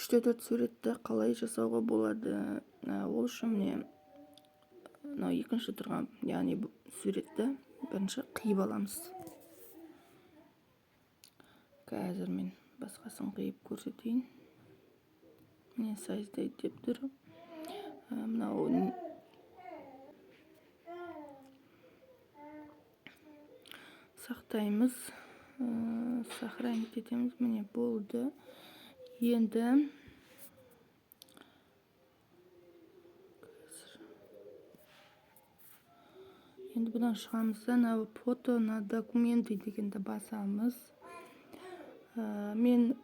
3-4 суретті қалай жасауға болады? Ол үшін міне мынау екінші тұрған, яғни суретті бірінші қиып аламыз. Қазір мен басқасын қиып көрсетейін. Міне сайыздайды деп тұр. Мынау сақтаймыз, сохранить етеміз. Міне болды. Енді бұдан шығамыз да, фото на документы дегенді басамыз. Мен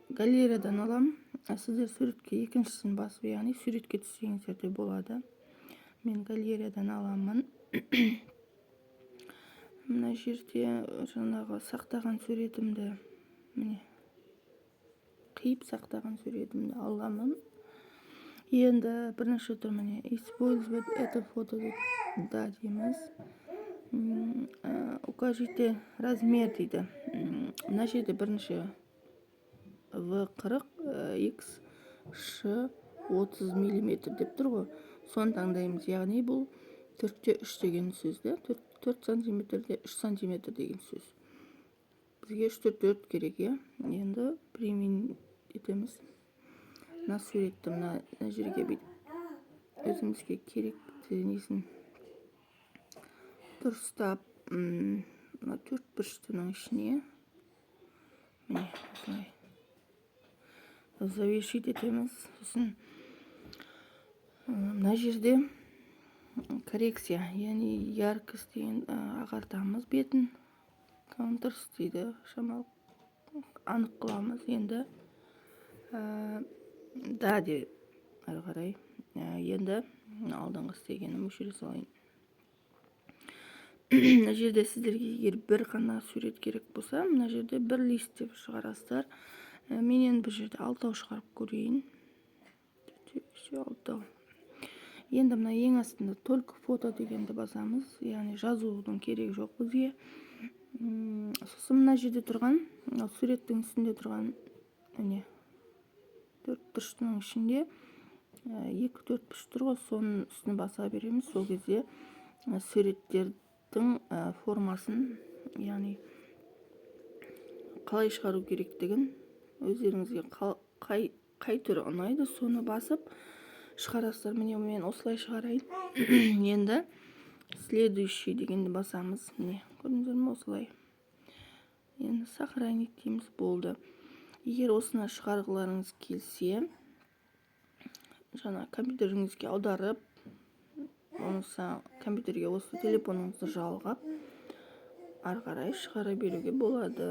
галереядан алам. Сіздер суретке екіншісін басып, яғни суретке түссеңіздер де болады. Мен галереядан аламын. Мына жерде жаңағы сақтаған суретімді, міне қиып сақтаған суретімді аламын. Енді бірінші тұр, міне использовать это фото да дейміз. Укажите размер дейді. Мына жерде бірінші V40 X 30 мм деп тұр ғой. Соны таңдаймыз. Яғни бұл 4-3 деген сөзді. 4 сантиметрде 3 сантиметр деген сөз. Бізге 4 керек, е. Енді применить етеміз. Мына суретті мына жерге бүйтіп өзімізге керекті несін дұрыстап, мына 4 бұрыштың ішіне міне осылай завершить етеміз. Сосын мына жерде коррекция, яғни яркость деген ағартамыз бетін. Контраст дейді, шамалы анық қыламыз. Енді да де ары қарай. Енді алдыңғы істегенім өшіре салайын. Мына жерде сіздерге егер бір қана сурет керек болса, мына жерде бір лист деп шығарасыздар. Мен енді бір жерде 6 шығарып көрейін. 6. Енді мына ең астында только фото дегенді басамыз, яғни жазудың керегі жоқ бізге. Сосын мына жерде тұрған, суреттің үстінде тұрған, міне 4 бұрыштың ішінде 2-4 бұрыш тұр ғой, соның үстіне баса береміз. Сол кезде суреттердің формасын, яғни қалай шығару керектігін, өздеріңізге қай түрі ұнайды, соны басып шығарасыздар. Міне мен осылай шығарайын. Енді следующий дегенді басамыз. Міне көрдіңіздер ме, осылай. Енді сохранить дейміз, болды. Егер осыны шығарғыларыңыз келсе, жаңа компьютеріңізге аударып, онысы компьютерге осы телефоныңызды жалғап, ары қарай шығара беруге болады.